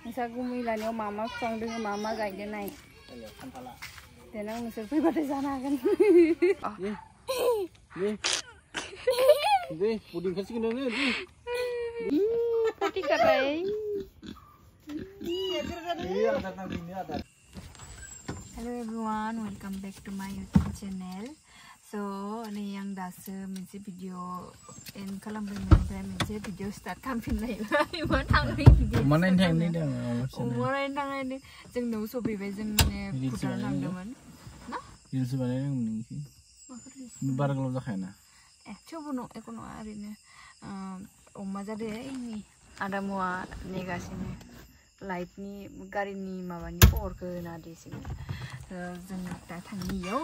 नोंसा गुमैलानियाव मा मा बिफां दोङो मा मा गायदो नाय देनां नोंसोर फैबाथाय जानो हागोन दे पुडिं खासिगोन नोङो पार्टी खालाय Hello everyone, welcome back to my YouTube channel. So, ini yang dasu moनसे video end खालामदोंमोन मोनसे video start खालामफिननाय मा थांनाय video mana ini dong umur yang tangan जों न'आव सफैबाय जों माने भुटान थांदोंमोन ना रिल्स बानायदों नोंसि बारा गोलाव जाखायाना थेवबो न एको नङा ओरैनो अमा जादो इनि आदा मुवा नेगासिनो लाइटनि गारिनि माबानि पावारखौ होना दिसिनो जों दा थांनियाव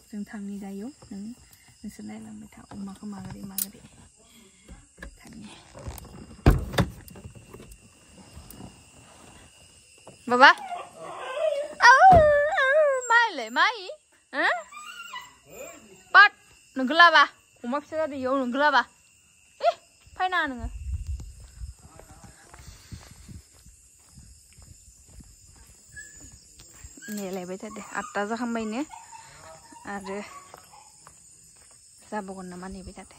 जों थांनि दायो नोंसोर नायलांबाय था अमाखौ मागोरै थांनि बाबा माइलाय माइ पाट नोंखौ लाबा अमा फिसा जादो इयाव नोंखौ लाबा फायनाङा नोङो नेलायबाय थादो 8टा जाखांबायनो आरो जाबावगोन नामा नेबाय थादो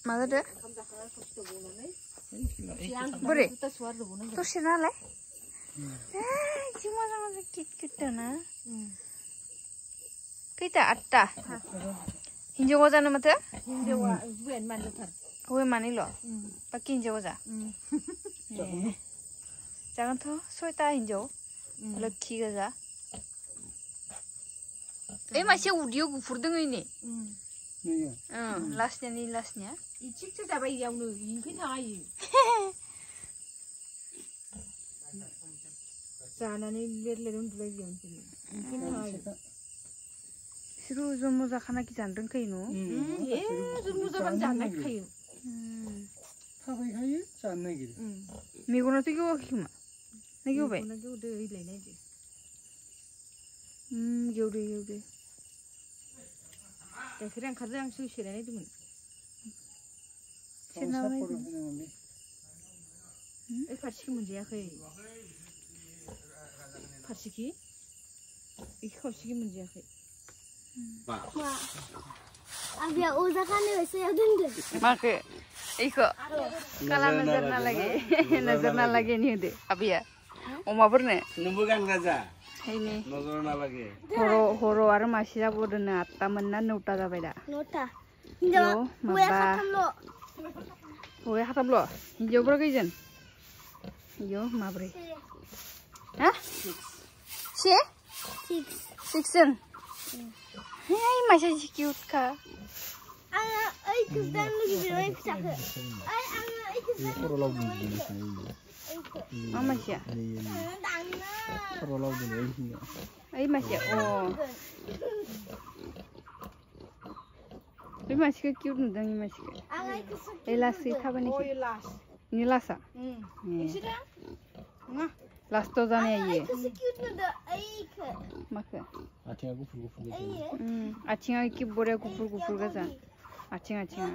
मा जादो बोरै दसे नालाय जि मोजां किट किटना खैथा 8टा हिन्जावा जानो माथो हिन्जावा हौवायानो मानैथार हौवाया मानैल' बाखि हिन्जावा जा जागोनथ' 6टा हिन्जाव लोक्षि गोजा मासे उदैयाव गुफुर दोङो इनि लासनिया इथिंसो जाबाय इयावनो इनिफ्राय थाङा इयो जानानै लेर उन्दुबाय इयावनो सिरु जम्मु जाखाना कि जानो रोंखायो न जम्मु जाबानो जानो नागिरखायो थाबायखायो जानो नागिरो मेगनाथ' गेवाखै खोमा ना गेवबाय गेवदो ओइलाय नायदो गेवदो गाइखेरा ओंखारदों आं सेरना नायदोंमोन सेरना नायदोंमोन ओइ फारसेखौ मोनजायाखै फारसेखि इखौ खावसेखि मोनजायाखै Abia udah kan saya dulu. Make, iko kalau nazar na lagi nih deh, abia. Oma berne. Numbukan gaza. Ini. Nazar na lagi. Horo aru masih apa udah na 8 menan nota dah beda. Nota. Yo, maba. Gue hatam lo. Hijau berapa ijen? Yo, mabre. Hah? 6. Hai, masih cute kah? Anak, kebetulan lagi bermain pesawat. Anak, kebetulan. Mama sih. Ay, masih. Oh. Ini masih cute nih, dong masih. Elas sih, apa nih? Ini lasa. Nah. Last tuh jangan ya. Maka. Acing aku gufur. Acing aku boleh gufur gaza. Acing. Aika.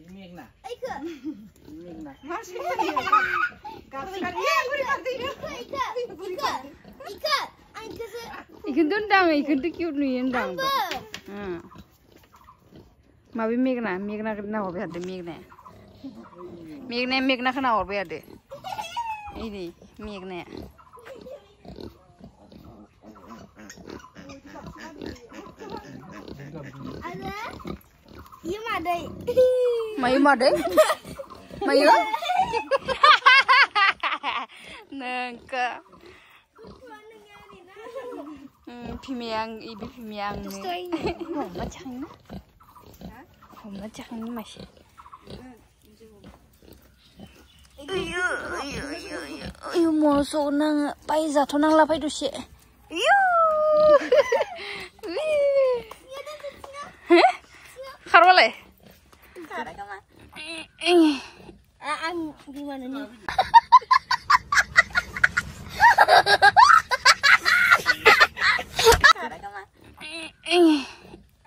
Megna. Masih. Ikan dendang, ikan tuh cute nih dendang. Mabi Megna kena hobi ada Megna kena hobi ada. Ini Megna. Ada? Iya madai. Madai? Mayu? Nengka. Pimiang nih. Macam masih. Ayo masuk nang pai jatuh nang lapai dusye. Karole. Gimana nih?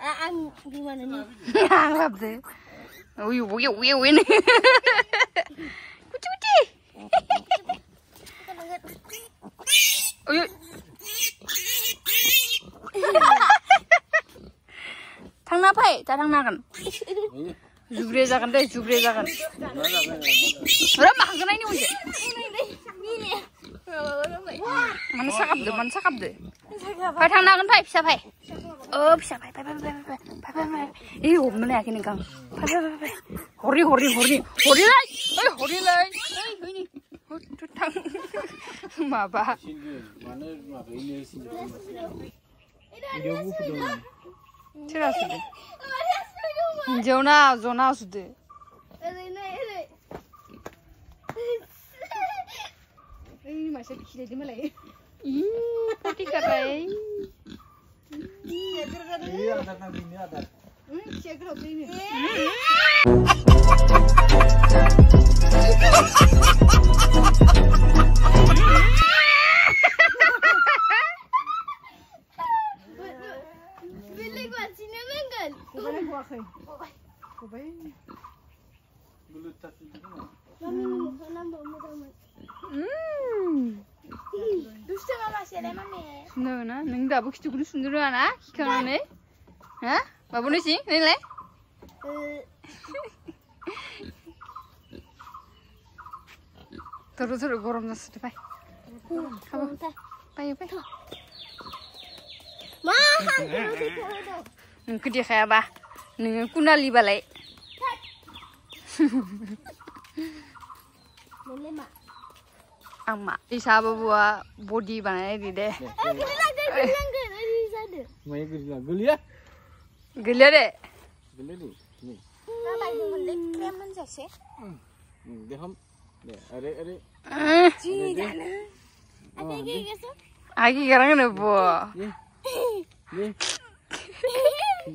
Ang gimana nih? Ang labde. Uy, nih. Kuci. Uy. Thang napai, thang nakan. Jubre jagan deh, jubre jagan. Berapa makan ini udah? Mana sakap deh. Pai thang nakan pai, bisa pai. Oh, bisa pai. Ih, mana yakin kang? Pai. Hori lai. Hori lai. Ini. Tutang. Maba. Cerah sudah. Zona sudah. Ini masih kecil di mana ya? Pati karai. Iya, ada ini ada. Siapa ini? Bilik buat sini menggal. Kubai gua kai. Kubai. Bulut tapi gimana? Mami nambah mudah. Dusta mama siapa mami? Nah, neng dah bukti kudu sundur ana, kau ne? Hah? Babu ni sih, ni le? Terus gorom nas tu pai. Pai. Ma. Neng kedi kaya ba? Neng kunali balai. Boleh mak. Ama, isa buat body banai di deh. Gelang ini sada. Mai gelia. Gelia deh. Gelia ni. Ni. Nama itu mendek krem menjadi. Deh ham. Deh, are. Ada gitu? Agi kerang ni bu.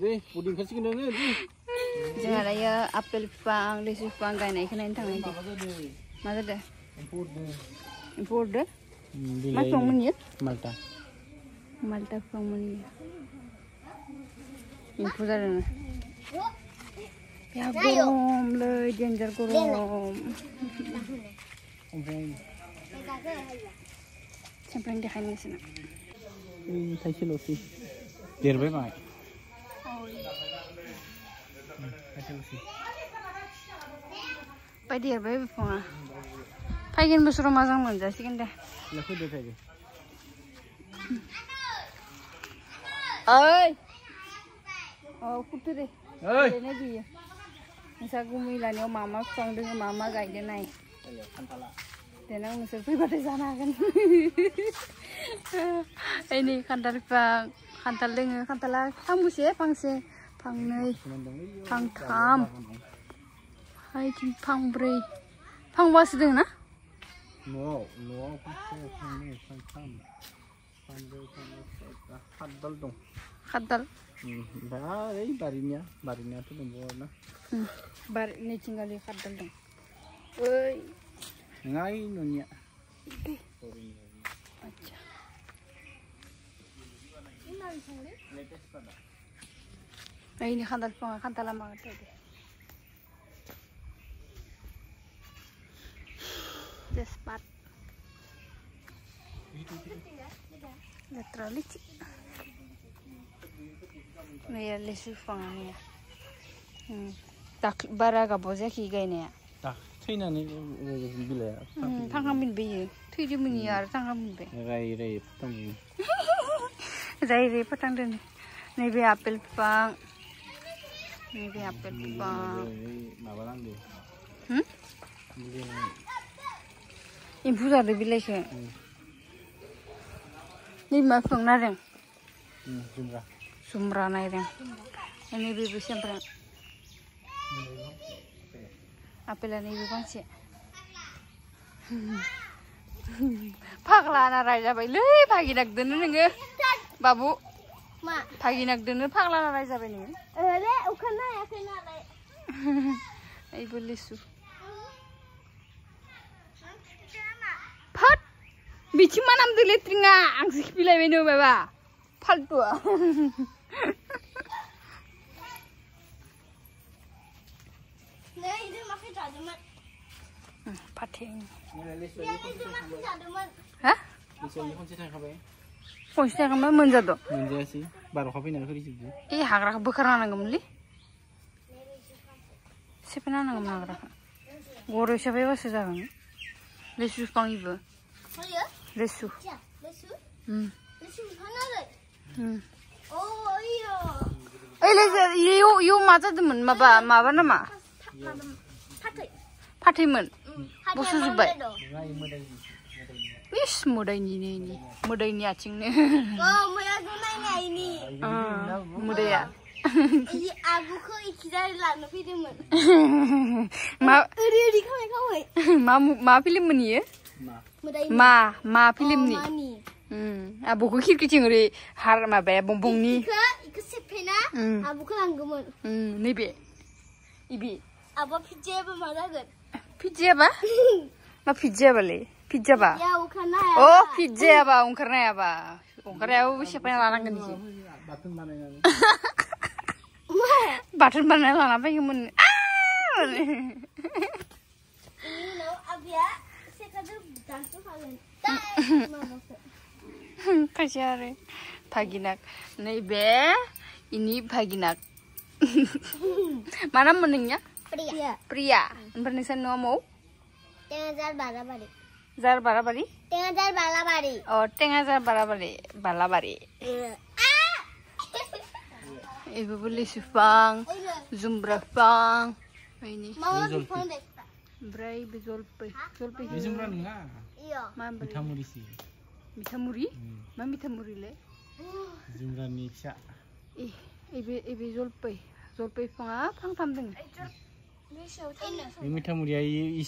Deh, puding kasih kena ni. Jangan raya apel pang, lesu pang kau naik kena intang nanti. Mana deh? Import deh? Mas pang mana? Malta pang mana? Import dah na. Ya gorom le, danger gorom. Sampai yang dah ni sana. Ini saya losi. Terbaik mai. Pai dia baik pun. Pai kan besar macam mana sih kan dah. Laku deh saja. Oi. Oh, kutu deh. Oi. Ini dia. Masa gumi lah ni, mama song dengan mama gay dia naik. Tenang masa pergi pada sana kan. Ini kantor pang, kantor dengan kantor lah. Kamu sih, pang ni, pang tam. Hai cing pang beri, pang was dengan na? No, pang ni, pang tam. Khadal dong. Khadal. Barinya tu nombor na. Bar ni cinggali khadal dong. Oi. Ngai nunya. Acha. Ini khadal pang, khadal lama tu deh. Despat. Terlalu cik. Ni lesu pang ni. Tak baraga boja ki gay ni. Tak, China ni bila. Tangkam bin bayi. Tujuh miliar tangkam bin bayi. Rai petang. Rai petang deh. Ni be apel pang. Mabalang deh. Ibu dah ada bila ke? Ni macam mana? Sumra naik deh. Ini bibi siapa? Apel ni ibu kan sih. Pagla na raja bay. Le pagi nak denu nenge. Babu. Mak. Pagi nak denu pagla na raja bay ni. Le, ukana ya kena le. Ibu lesu. Pat. Bici mana am dulu teringat angsih pilih menu bapa. 팔도야. 내 이제 막 해줘야지만. 파팅. 내 이제 막 해줘야지만. 하? 이제 혼자 생각해. 혼자 가면 먼저도. 문제지. 바로 커피나 그리지. 이 하그라가 버카라는 거물리? 세편하는 거만 하그라. 고르 샤베 와서 자는. 레수 빵 입어. 뭐야? 레수. 자, 레수? 응. 레수 하나를. 응. 오, 어이요. 에이 레수 요 맞아도면 마바나 마. 파트. 파티면. 무슨 수바이? 나이 뭐다지. 이씨 무다이니 무다이니 아칭네. 뭐야, 누나냐 이니. 무다야. 이 아부코 이 기다리라는 필름은. 마 우리 가면. 마 필름이에요? 마 필름니. 많이. 아 보고 키키칭으로 하르마 배 봉봉니. 이거 세페나. 아부코 안 그면. 네비. 이비. 아버 피제브 말하건. 피지야바? 마 피지야발레. 피자바. 야, 우카나야. Oh, pizzaba, ungkarnya siapa yang larang kan sih? 같은 말에 Batun mana lah apa yang men? You know, abia sekadar gantung kalian. Kasiare, baginak. Nih be, ini baginak. Mana menengnya? Pria. Pria. Bernisan nomor? Tengajar balabari. Zar barabari? Tengajar balabari. Oh, tengajar balabari. Ibu beli sufang, zumbrafang. Ini. Mau telepon deh. Bray bezolpe. Zolpe. 요즘은 가. Iya. Mam beli. 미타무리시. Mitamuri? Mam mitamuri le. 요즘은 닉샤. Ibu zolpe. Zolpe fang apa? Fang tamdeng. 이 미타무리야 이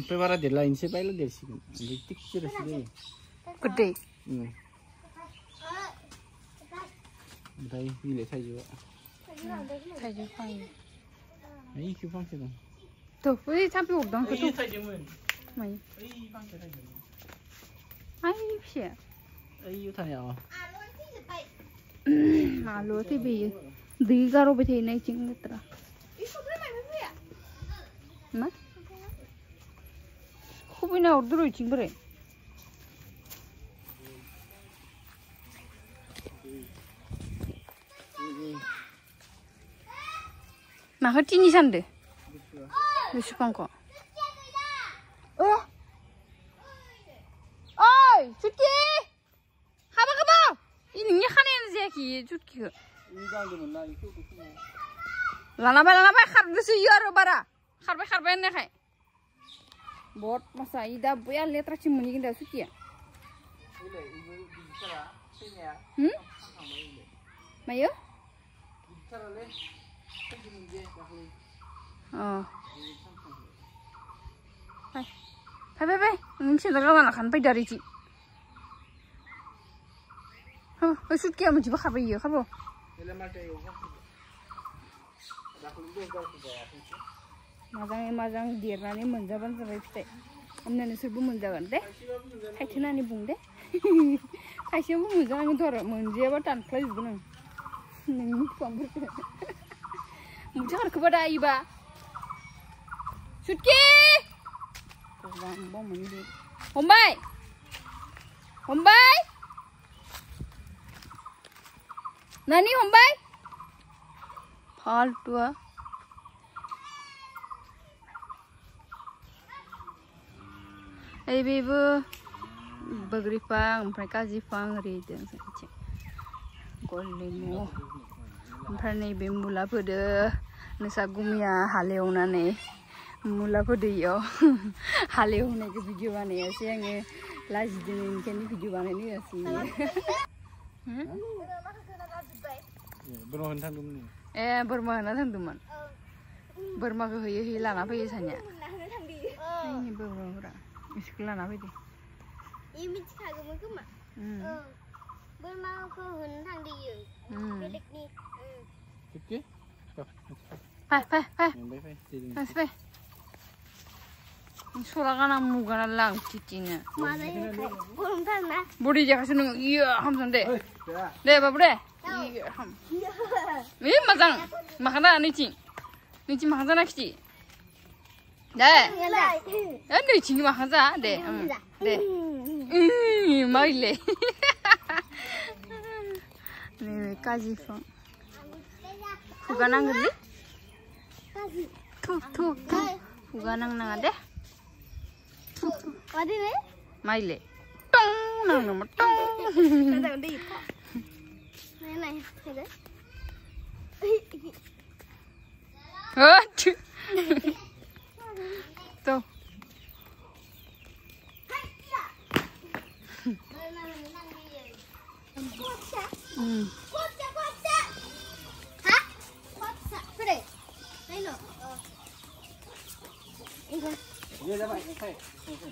빼봐라 될라 인세 빨리 될 시간. 이게 띡지르시네. Gede. 다이 이래 사이죠. Saja fang. 이 규방세도. Tuh, ini sampai udang 이 tuh. 사이지면. Mai. 이 방세 사이죠. Ai sih. 이 유타냐. Malu sih bi. Digaro be thei nai ching letra. Ma? Khubina order ching bare. Maka tini sande. Bisu pangko. Oh. Oi, Cuti. Haba. Ini nya khanen zeki Cuti. 이다도 몰라 이거 그거. Lana ba khar bisu yaro bara. Kharbe ne khai. Bot masa ida buya letra chimuni kinda Cuti ya. 이래 이거 비싸라. 세냐. Mayo? 비싸라래. 생기는 게 약간 Oh. Hai. Ini daga mana kan pai dari ci. Suki amu jiba khabai yo khabo. ele mate yo. Mazang dirnani menjaban sampai fitai. Amnani serbu menjaban deh. Kaitena bung deh. Kaisiamu menjaban thor menjaba tanpa izbun. Nang pambur. Mujar kepada iba. Suki. Bong mandi. Hombai. Nani hombai? Faltua. Ibu bagri fang, mereka zifang reden saja. Golemu. Mereka ni bimula pada nesagumia haleona ni. Mula pada yo haleona ke video mana ya sih yang lagi dengan kini video mana ni ya sih. bermain tandem ni. Bermain teman. Bermain ke hilang apa ya sanya? Ini bermain. Sekolah apa itu? Ini cakap ke mana? Bermain ke hutan dia. Belik ni. Oke. Pai. 소라가나 무가나 랑 찌찌네. Mana? Belum tahu nak. 머리 제가 쓰는 거 이야 하면서 돼. Deh, babu deh. Ini mazang, makana nicing makan sana kecil. Deh, nicing makan sana deh, deh. Maile. Nih kaji fong. Fuganang geli? Tuh. Fuganang nang ada? Ada nih? Maile. Tong nang nomor tong. Ada udah itu. Nih, ada. Aduh. Tuh.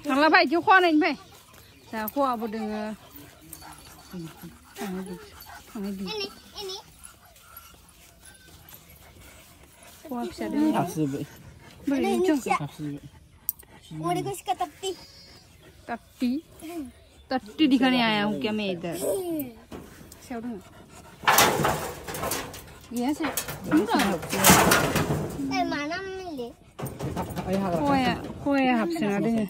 Thằng là phải chiếu khoa này phải. Là khoa một đường thằng này đi. Khoa sẽ đứng. Bởi vì trong Mau dikasih tapi. Tapi दिखाने आया हूँ क्या मैं इधर. Sao đâu. Yes. Đúng rồi. Mà năm này. Khoe học sinh ở đây.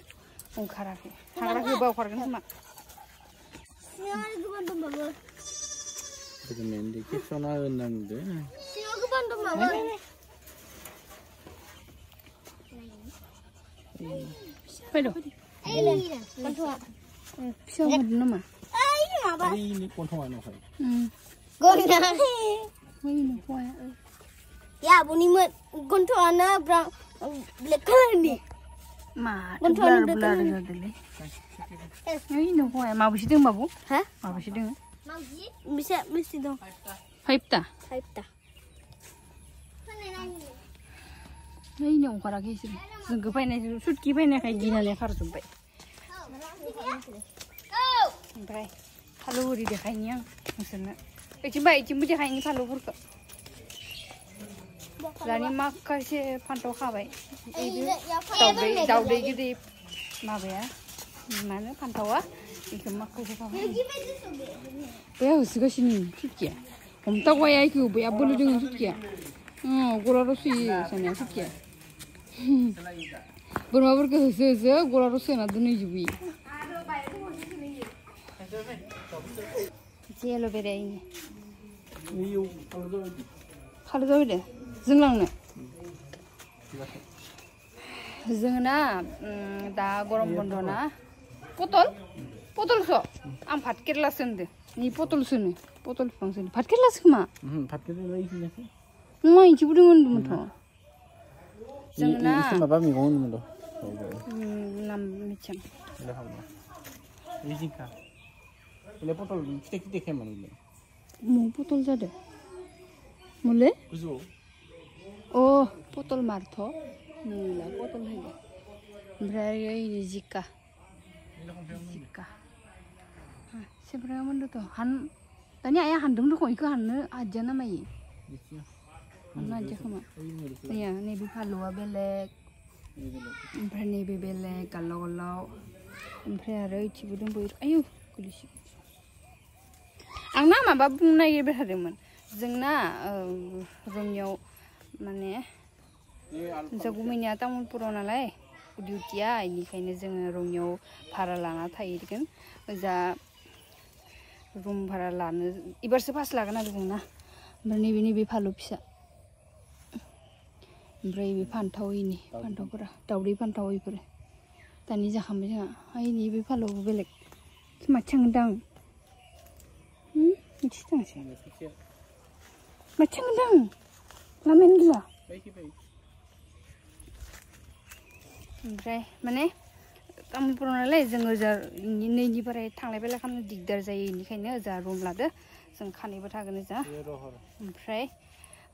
Ông kharaki bao khoar kan sama. Siapa yang bantu mama? 그러면 이제 캡소나 은는데. Siapa yang bantu mama? Phải đâu? Bantu. Sao mà nó mà. Ini apa? ini konhoan apa? Gona. Ini khoe. Ya, bunyi mat gonto ana brang lekar ni. Mà blur ra dulu. Ini khoe. Mau bisi dong babu? Hah? Mau bisi dong? Bisa dong. Haipta. Ini ông kharaki sih. Sungguh pengen sutki pengen kayak gini nih harus sampai. Sampai. Kalau di dekatnya, misalnya. Cuma di dekatnya kalau buruk. Lani makan sih pantau kabai. Itu tahu deh gitu. Mana ya? Mana pantau ah? Ikan makan sih kabai. Ya, suka sini sutki. Om tahu ya itu, ya boleh dengan sutki. Gula rosi sana sutki. Berapa ke sese gula rosi na dunia jubi. Cielo beda ini. Kalau tu beda, zenglang na. Zengna, dah gorom bondo na. Potol so. Am phat kerla sende. Ni potol sene. Potol pang sene. Phat kerla sema. Phat kerla lagi sih. Mai cipu dengan dulu tu. Zengna. Itu apa minggu ni dulu? Nam macam. Ini jika. Ini potol kita mana ini? Mau potol saja. Mulai? Kuzo. Oh, potol marto. Mula potol lagi. Berapa ini jika? Seberapa mana tu? Tanya ayah handung tu kau ikut handu aja nama ini. Mana aja kamu? Ya, ni bihalo belek. Ompray ni belek kalau. Ompray ada cipu dong boy. Ayo, kulis. Ang nama babung na ye berhadaman. Zengna romyo mana? Jago menyata mun purona lai. Dutia ini kayaknya zeng romyo paralana thai kan. Za room paralana. Ibar sepas lagan ada zengna. Berni bihalo bisa. Ompray pantau ini, pantau pura, daudi pantau ini pura. Tani jakam aja, ini bihalo belek. Macam dang. Macam dang sih. Macam dang. Lamen gila. Ompray, mana? Kamu pernah lihat zengar ini pare thanglai bela kan digdar jaya ini kayaknya za room lada, zeng khani batagan za. Ompray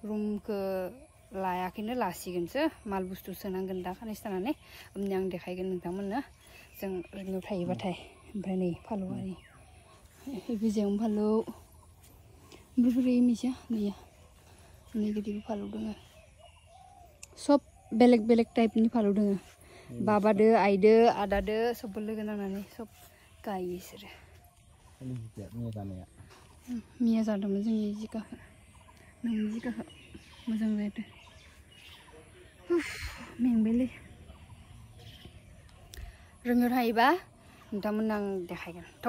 room ke layakin lasigen se mal bustu senanggen dah kan istanane yang dekaigen nontamun na jeng ringo thai batai ompray ni phalu ari ibu jeng phalu beri misya ni ya ni gede phalu dong sob belek type ni phalu dong baba de aide ada de sebel genang nani sob kai sir ini tidak ni tanya मिया जादोंमोन जोंनि जिगाखौ नोंनि जिगाखौ मोजां जादों मेंबायलै रोंनो हायोबा नोंथांमोन आं देखायगोन थ'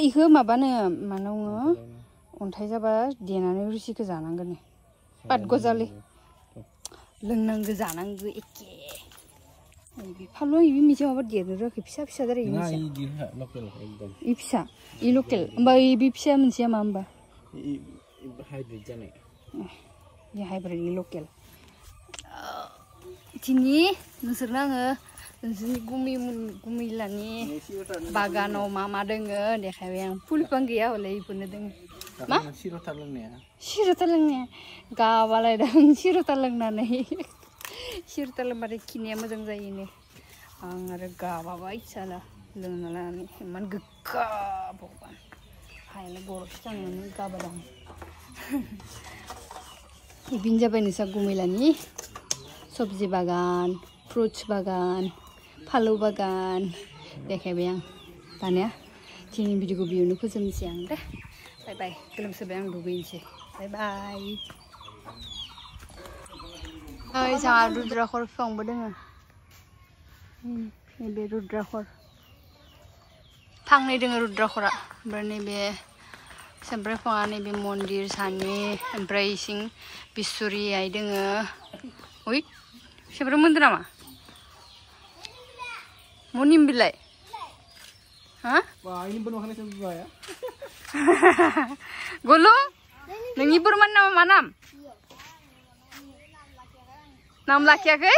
इखो माबानो मानावो अन्थाइ जाबा देनानै रुसिखौ जानांगोन पात गजालि लोंनांगो जानांगो एखे फालु इबि मिसे माबा देरनो रोखै फिसा फिसा जायो मिसे लकेल एकदम इ फिसा इ लकेल होमबा इबि फिसा मोनसेया मा होमबा हाइब्रिड जानाय इ हाइब्रिड इ लकेल दिनै नोंसोरनो आङो नोंसोरनि गुमिलानि बागानाव मा दोङो देखायबाय आं फुल बिफां गैया हले इफोरनो दोङो मा सिर'था लोंनाया गाबालायदों सिर'था लोंनानै सिर'था लोंबाथाय खिनाया मोजां जायोनो आं आरो गाबाबा इसाला लोंना लानानै इमान गोग्गा भगबान हायालाय गर'सो थांनानै गाबादां बिनो जाबाय नोंसा गुमिलानि सबजि बागान फ्रुट्स बागान फालौ बागान देखायबाय आं दानिया दिनैनि भिडिअखौ बेयावनो फोजोबनोसै आं दे बाय बाय गोलोमसोबाय आं दुगैनोसै बाय बाय ओइ जोंहा रुद्राखर बिफांबो दोङो नैबे रुद्राखर फांनै दोङो रुद्राखरा ओमफ्राय नैबे सेमफ्राम बिफाङा नैबे मन्दिर सानि ओमफ्राय इसिं बिस्वरि आइ दोङो ओइ सेमफ्राम मोनदों नामा मनिम बिलाइ हा गलु नोंनि बोरमानि नामा मा नाम नाम लाखियाखै